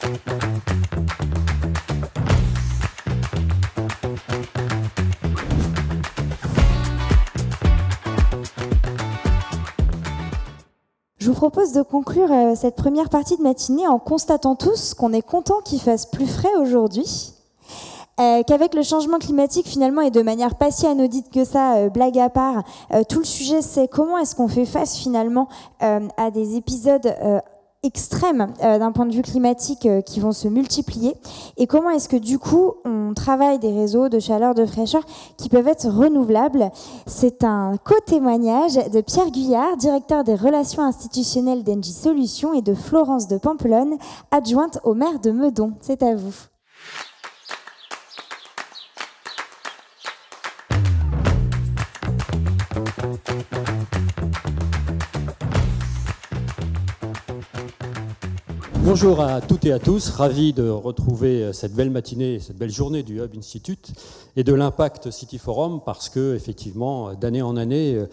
Je vous propose de conclure cette première partie de matinée en constatant tous qu'on est content qu'il fasse plus frais aujourd'hui, qu'avec le changement climatique finalement et de manière pas si anodine que ça, blague à part, tout le sujet c'est comment est-ce qu'on fait face finalement à des épisodes extrêmes d'un point de vue climatique qui vont se multiplier et comment est-ce que du coup on travaille des réseaux de chaleur, de fraîcheur qui peuvent être renouvelables. C'est un co-témoignage de Pierre Guyard, directeur des relations institutionnelles d'Engie Solutions et de Florence de Pampelonne, adjointe au maire de Meudon. C'est à vous. Bonjour à toutes et à tous, ravi de retrouver cette belle matinée, cette belle journée du Hub Institute et de l'Impact City Forum parce que, effectivement, d'année en année,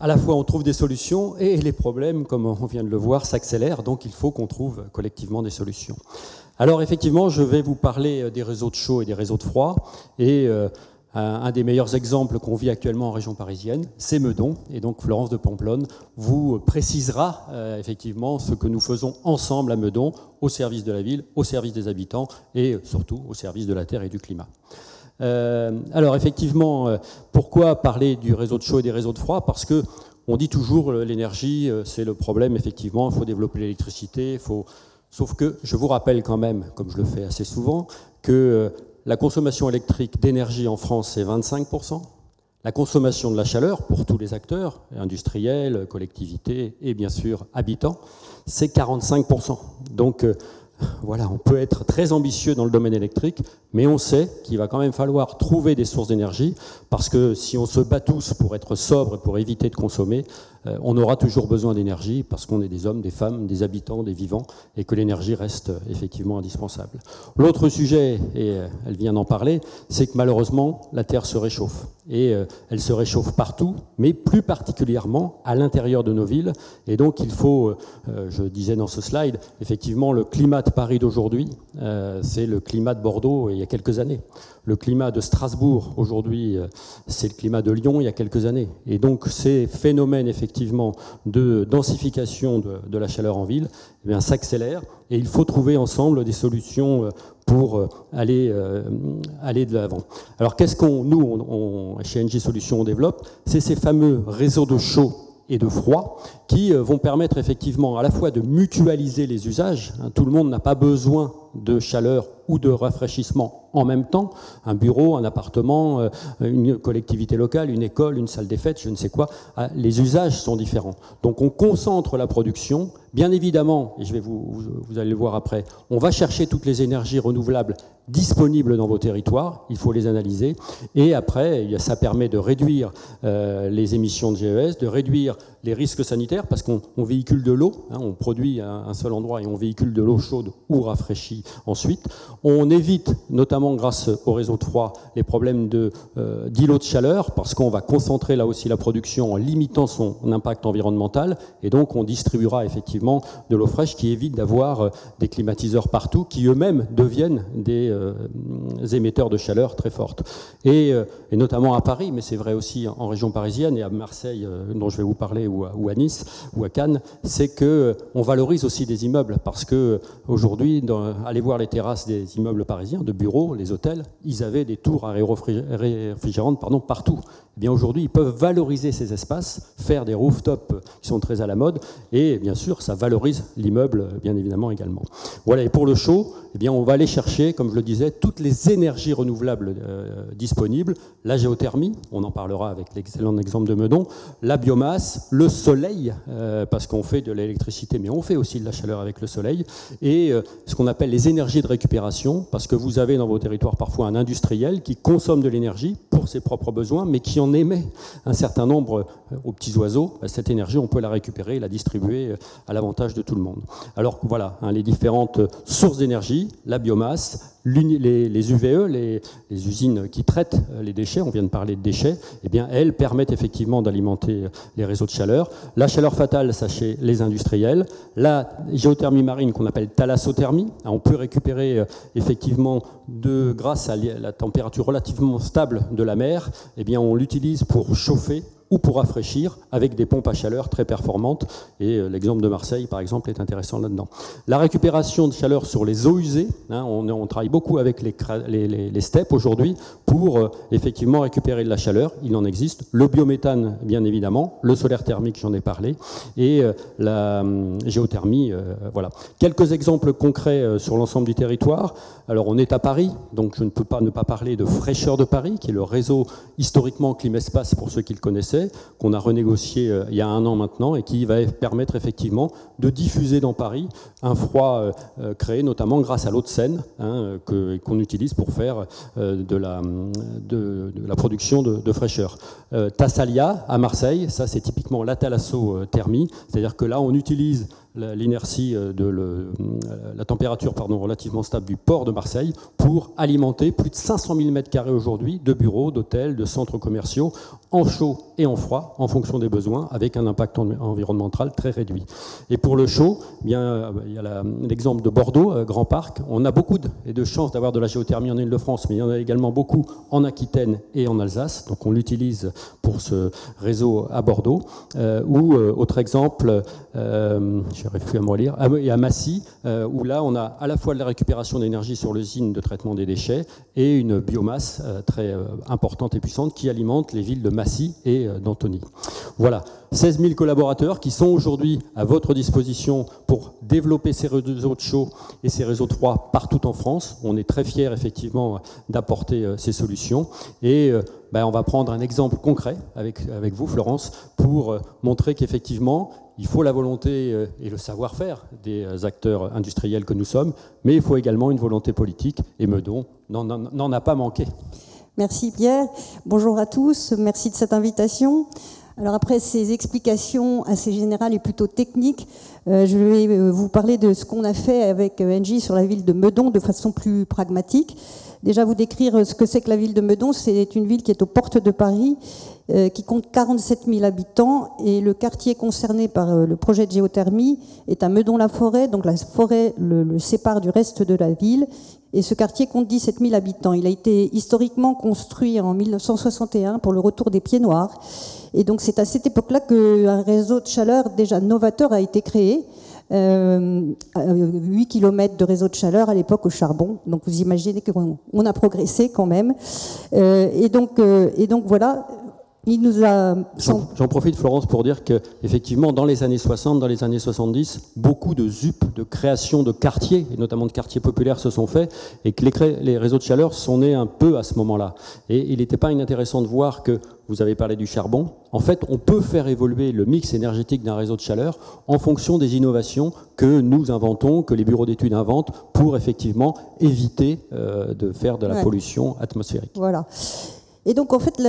à la fois on trouve des solutions et les problèmes, comme on vient de le voir, s'accélèrent, donc il faut qu'on trouve collectivement des solutions. Alors effectivement, je vais vous parler des réseaux de chaud et des réseaux de froid et un des meilleurs exemples qu'on vit actuellement en région parisienne, c'est Meudon. Et donc Florence de Pampelonne vous précisera effectivement ce que nous faisons ensemble à Meudon, au service de la ville, au service des habitants et surtout au service de la terre et du climat. Alors effectivement, pourquoi parler du réseau de chaud et des réseaux de froid? Parce que on dit toujours l'énergie, c'est le problème, effectivement, il faut développer l'électricité, sauf que je vous rappelle quand même, comme je le fais assez souvent, que la consommation électrique d'énergie en France, c'est 25%. La consommation de la chaleur, pour tous les acteurs, industriels, collectivités et bien sûr habitants, c'est 45%. Donc voilà, on peut être très ambitieux dans le domaine électrique, mais on sait qu'il va quand même falloir trouver des sources d'énergie, parce que si on se bat tous pour être sobre et pour éviter de consommer, on aura toujours besoin d'énergie, parce qu'on est des hommes, des femmes, des habitants, des vivants, et que l'énergie reste effectivement indispensable. L'autre sujet, et elle vient d'en parler, c'est que malheureusement, la Terre se réchauffe. Et elle se réchauffe partout, mais plus particulièrement à l'intérieur de nos villes. Et donc il faut, je disais dans ce slide, effectivement le climat de Paris d'aujourd'hui, c'est le climat de Bordeaux il y a quelques années. Le climat de Strasbourg aujourd'hui, c'est le climat de Lyon il y a quelques années. Et donc ces phénomènes effectivement de densification de la chaleur en ville eh bien, s'accélèrent et il faut trouver ensemble des solutions pour aller de l'avant. Alors qu'est-ce nous, chez Engie Solutions, on développe? C'est ces fameux réseaux de chaud et de froid qui vont permettre effectivement à la fois de mutualiser les usages. Tout le monde n'a pas besoin de chaleur ou de rafraîchissement en même temps. Un bureau, un appartement, une collectivité locale, une école, une salle des fêtes, je ne sais quoi. Les usages sont différents. Donc on concentre la production. Bien évidemment, et vous allez le voir après, on va chercher toutes les énergies renouvelables disponibles dans vos territoires. Il faut les analyser. Et après, ça permet de réduire les émissions de GES, de réduire les risques sanitaires, parce qu'on véhicule de l'eau, on produit à un seul endroit et on véhicule de l'eau chaude ou rafraîchie ensuite. On évite, notamment grâce au réseau de froid, les problèmes d'îlots de chaleur, parce qu'on va concentrer là aussi la production en limitant son impact environnemental, et donc on distribuera effectivement de l'eau fraîche qui évite d'avoir des climatiseurs partout, qui eux-mêmes deviennent des émetteurs de chaleur très forte. Et notamment à Paris, mais c'est vrai aussi en région parisienne et à Marseille, dont je vais vous parler, ou à Nice, ou à Cannes, c'est qu'on valorise aussi des immeubles, parce que aujourd'hui, allez voir les terrasses des immeubles parisiens, de bureaux, les hôtels, ils avaient des tours à réfrigérantes partout. Eh bien aujourd'hui, ils peuvent valoriser ces espaces, faire des rooftops qui sont très à la mode, et bien sûr, ça valorise l'immeuble, bien évidemment, également. Voilà, et pour le chaud, eh bien, on va aller chercher, comme je le disais, toutes les énergies renouvelables disponibles, la géothermie, on en parlera avec l'excellent exemple de Meudon, la biomasse, le soleil, parce qu'on fait de l'électricité, mais on fait aussi de la chaleur avec le soleil, et ce qu'on appelle les énergies de récupération, parce que vous avez dans vos territoires parfois un industriel qui consomme de l'énergie pour ses propres besoins, mais qui en émet un certain nombre aux petits oiseaux, cette énergie, on peut la récupérer et la distribuer à l'avantage de tout le monde. Alors voilà, les différentes sources d'énergie, la biomasse, les UVE, les usines qui traitent les déchets, on vient de parler de déchets, eh bien, elles permettent effectivement d'alimenter les réseaux de chaleur. La chaleur fatale, ça chez les industriels. La géothermie marine qu'on appelle thalassothermie, on peut récupérer effectivement, grâce à la température relativement stable de la mer, eh bien, on l'utilise pour chauffer ou pour rafraîchir avec des pompes à chaleur très performantes. Et l'exemple de Marseille, par exemple, est intéressant là-dedans. La récupération de chaleur sur les eaux usées, on travaille beaucoup avec les steppes aujourd'hui pour effectivement récupérer de la chaleur. Il en existe. Le biométhane, bien évidemment, le solaire thermique, j'en ai parlé, et la géothermie. Voilà. Quelques exemples concrets sur l'ensemble du territoire. Alors, on est à Paris, donc je ne peux pas ne pas parler de Fraîcheur de Paris, qui est le réseau historiquement Climespace, pour ceux qui le connaissaient, qu'on a renégocié il y a 1 an maintenant et qui va permettre effectivement de diffuser dans Paris un froid créé notamment grâce à l'eau de Seine qu'on utilise pour faire de la production de fraîcheur. Tassalia à Marseille, ça c'est typiquement la thalassothermie, c'est-à-dire que là on utilise l'inertie la température relativement stable du port de Marseille pour alimenter plus de 500 000 m² aujourd'hui de bureaux, d'hôtels, de centres commerciaux en chaud et en froid en fonction des besoins avec un impact environnemental très réduit. Et pour le chaud, bien, il y a l'exemple de Bordeaux, Grand Parc. On a beaucoup de chances d'avoir de la géothermie en Île-de-France, mais il y en a également beaucoup en Aquitaine et en Alsace. Donc on l'utilise pour ce réseau à Bordeaux. Ou autre exemple, j'arrive plus à me relire, et à Massy, où là on a à la fois de la récupération d'énergie sur l'usine de traitement des déchets et une biomasse très importante et puissante qui alimente les villes de Massy et d'Antony. Voilà, 16 000 collaborateurs qui sont aujourd'hui à votre disposition pour développer ces réseaux de chaud et ces réseaux de froid partout en France. On est très fiers effectivement d'apporter ces solutions et on va prendre un exemple concret avec vous, Florence, pour montrer qu'effectivement il faut la volonté et le savoir-faire des acteurs industriels que nous sommes, mais il faut également une volonté politique, et Meudon n'en a pas manqué. Merci Pierre. Bonjour à tous, merci de cette invitation. Alors après ces explications assez générales et plutôt techniques, je vais vous parler de ce qu'on a fait avec Engie sur la ville de Meudon de façon plus pragmatique. Déjà vous décrire ce que c'est que la ville de Meudon. C'est une ville qui est aux portes de Paris, qui compte 47 000 habitants, et le quartier concerné par le projet de géothermie est à Meudon-la-Forêt. Donc la forêt le sépare du reste de la ville, et ce quartier compte 17 000 habitants. Il a été historiquement construit en 1961 pour le retour des Pieds Noirs, et donc c'est à cette époque-là qu'un réseau de chaleur déjà novateur a été créé. 8 km de réseau de chaleur à l'époque au charbon. Donc vous imaginez qu'on a progressé quand même. Et donc voilà. Il nous a... J'en profite, Florence, pour dire qu'effectivement, dans les années 60, dans les années 70, beaucoup de ZUP, de création de quartiers, et notamment de quartiers populaires, se sont faits, et que les réseaux de chaleur sont nés un peu à ce moment-là. Et il n'était pas inintéressant de voir que, vous avez parlé du charbon, en fait, on peut faire évoluer le mix énergétique d'un réseau de chaleur en fonction des innovations que nous inventons, que les bureaux d'études inventent, pour effectivement éviter de faire de la pollution atmosphérique. Voilà. Et donc, en fait,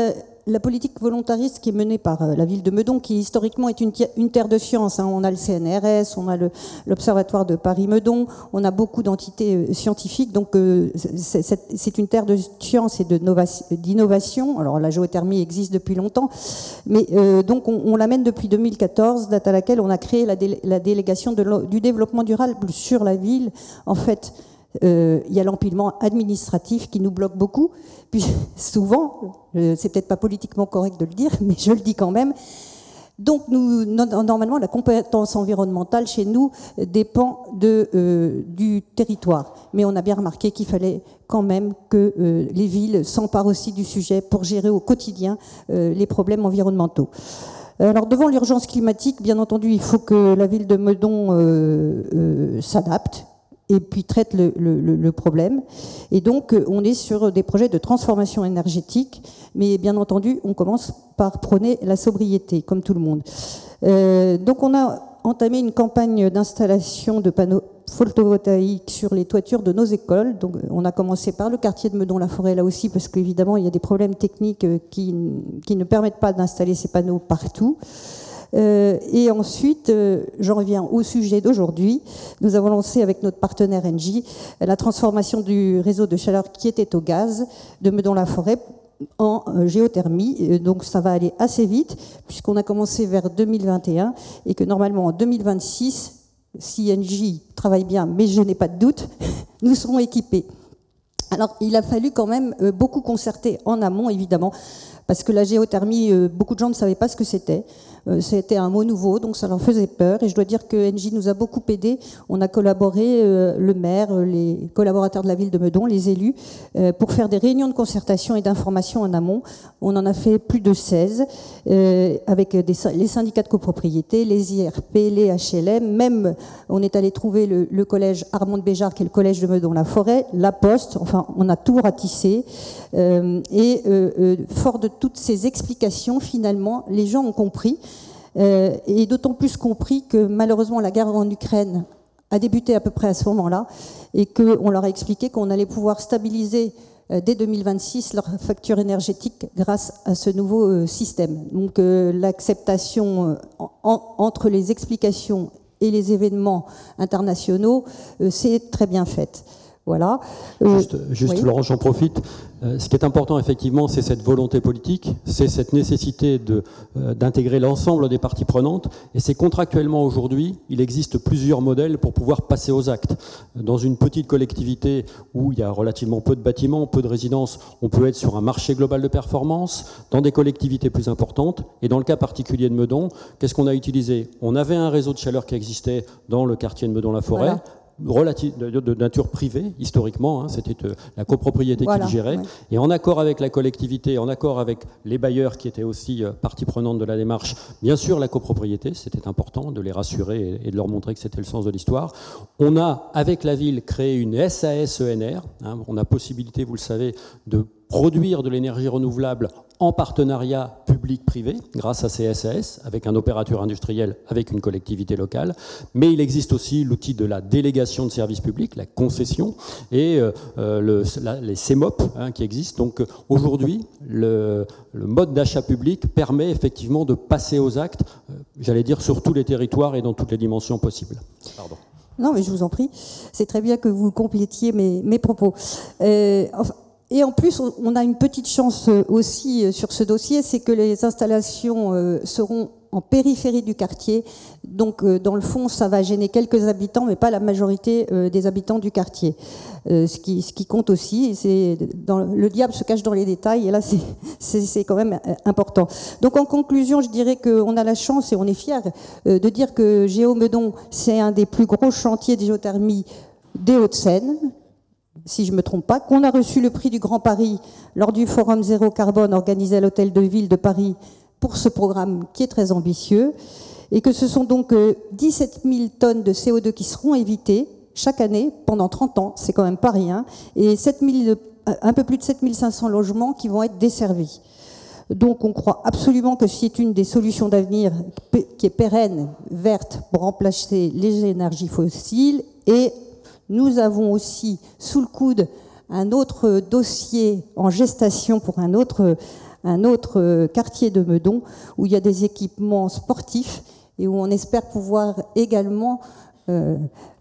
la politique volontariste qui est menée par la ville de Meudon, qui historiquement est une terre de science, on a le CNRS, on a l'Observatoire de Paris-Meudon, on a beaucoup d'entités scientifiques, donc c'est une terre de science et d'innovation. Alors la géothermie existe depuis longtemps, mais donc on l'amène depuis 2014, date à laquelle on a créé la délégation du développement durable sur la ville. En fait, il y a l'empilement administratif qui nous bloque beaucoup, puis souvent, c'est peut-être pas politiquement correct de le dire, mais je le dis quand même. Donc normalement, la compétence environnementale chez nous dépend du territoire. Mais on a bien remarqué qu'il fallait quand même que les villes s'emparent aussi du sujet pour gérer au quotidien les problèmes environnementaux. Alors devant l'urgence climatique, bien entendu, il faut que la ville de Meudon s'adapte et puis traite le problème. Et donc, on est sur des projets de transformation énergétique, mais bien entendu, on commence par prôner la sobriété, comme tout le monde. Donc, on a entamé une campagne d'installation de panneaux photovoltaïques sur les toitures de nos écoles. Donc, on a commencé par le quartier de Meudon-la-Forêt, là aussi, parce qu'évidemment, il y a des problèmes techniques qui ne permettent pas d'installer ces panneaux partout. Et ensuite, j'en reviens au sujet d'aujourd'hui. Nous avons lancé avec notre partenaire Engie la transformation du réseau de chaleur qui était au gaz de Meudon-la-Forêt en géothermie. Donc ça va aller assez vite puisqu'on a commencé vers 2021 et que normalement en 2026, si Engie travaille bien, mais je n'ai pas de doute, nous serons équipés. Alors il a fallu quand même beaucoup concerter en amont, évidemment, parce que la géothermie, beaucoup de gens ne savaient pas ce que c'était. C'était un mot nouveau, donc ça leur faisait peur. Et je dois dire que Engie nous a beaucoup aidés. On a collaboré, le maire, les collaborateurs de la ville de Meudon, les élus, pour faire des réunions de concertation et d'information en amont. On en a fait plus de 16, avec les syndicats de copropriété, les IRP, les HLM. Même, on est allé trouver le collège Armand de Béjart, qui est le collège de Meudon-la-Forêt, la Poste. Enfin, on a tout ratissé. Fort de toutes ces explications, finalement, les gens ont compris. Et d'autant plus compris que malheureusement la guerre en Ukraine a débuté à peu près à ce moment-là et qu'on leur a expliqué qu'on allait pouvoir stabiliser dès 2026 leur facture énergétique grâce à ce nouveau système. Donc l'acceptation entre les explications et les événements internationaux, c'est très bien faite. Voilà. Juste oui. Florent, j'en profite. Ce qui est important, effectivement, c'est cette volonté politique, c'est cette nécessité d'intégrer l'ensemble des parties prenantes. Et c'est contractuellement aujourd'hui, il existe plusieurs modèles pour pouvoir passer aux actes. Dans une petite collectivité où il y a relativement peu de bâtiments, peu de résidences, on peut être sur un marché global de performance. Dans des collectivités plus importantes, et dans le cas particulier de Meudon, qu'est-ce qu'on a utilisé? On avait un réseau de chaleur qui existait dans le quartier de Meudon-la-Forêt. Voilà. De nature privée, historiquement, hein, c'était la copropriété qui le gérait, et en accord avec la collectivité, en accord avec les bailleurs qui étaient aussi partie prenante de la démarche, bien sûr la copropriété, c'était important de les rassurer et de leur montrer que c'était le sens de l'histoire. On a, avec la ville, créé une SAS-ENR, hein, on a possibilité, vous le savez, de produire de l'énergie renouvelable en partenariat public-privé, grâce à ces SAS, avec un opérateur industriel, avec une collectivité locale. Mais il existe aussi l'outil de la délégation de services publics, la concession, et les CEMOP hein, qui existent. Donc aujourd'hui, le mode d'achat public permet effectivement de passer aux actes, j'allais dire, sur tous les territoires et dans toutes les dimensions possibles. Pardon. Non, mais je vous en prie. C'est très bien que vous complétiez mes propos. Et en plus, on a une petite chance aussi sur ce dossier, c'est que les installations seront en périphérie du quartier. Donc, dans le fond, ça va gêner quelques habitants, mais pas la majorité des habitants du quartier. Ce qui compte aussi, c'est le diable se cache dans les détails, et là, c'est quand même important. Donc, en conclusion, je dirais qu'on a la chance et on est fiers de dire que Géo-Meudon, c'est un des plus gros chantiers de géothermie des Hauts-de-Seine, si je ne me trompe pas, qu'on a reçu le prix du Grand Paris lors du Forum Zéro Carbone organisé à l'Hôtel de Ville de Paris pour ce programme qui est très ambitieux, et que ce sont donc 17 000 tonnes de CO2 qui seront évitées chaque année pendant 30 ans, c'est quand même pas rien, et un peu plus de 7 500 logements qui vont être desservis. Donc on croit absolument que c'est une des solutions d'avenir qui est pérenne, verte, pour remplacer les énergies fossiles. Et nous avons aussi sous le coude un autre dossier en gestation pour un autre quartier de Meudon où il y a des équipements sportifs et où on espère pouvoir également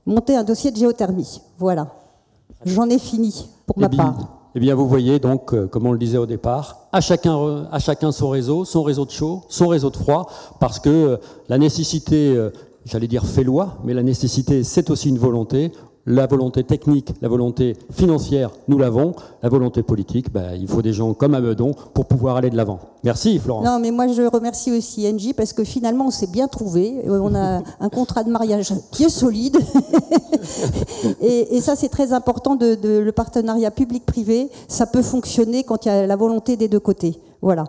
monter un dossier de géothermie. Voilà. J'en ai fini pour ma part. Eh bien, vous voyez donc, comme on le disait au départ, à chacun son réseau de chaud, son réseau de froid, parce que la nécessité, j'allais dire fait loi, mais la nécessité, c'est aussi une volonté. La volonté technique, la volonté financière, nous l'avons. La volonté politique, il faut des gens comme à Meudon pour pouvoir aller de l'avant. Merci, Florence. Non, mais moi, je remercie aussi Engie parce que finalement, on s'est bien trouvé. On a un contrat de mariage qui est solide. et ça, c'est très important, le partenariat public-privé. Ça peut fonctionner quand il y a la volonté des deux côtés. Voilà.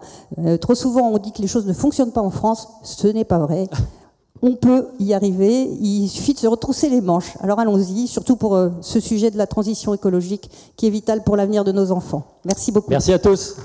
Trop souvent, on dit que les choses ne fonctionnent pas en France. Ce n'est pas vrai. On peut y arriver, il suffit de se retrousser les manches. Alors allons-y, surtout pour ce sujet de la transition écologique qui est vital pour l'avenir de nos enfants. Merci beaucoup. Merci à tous.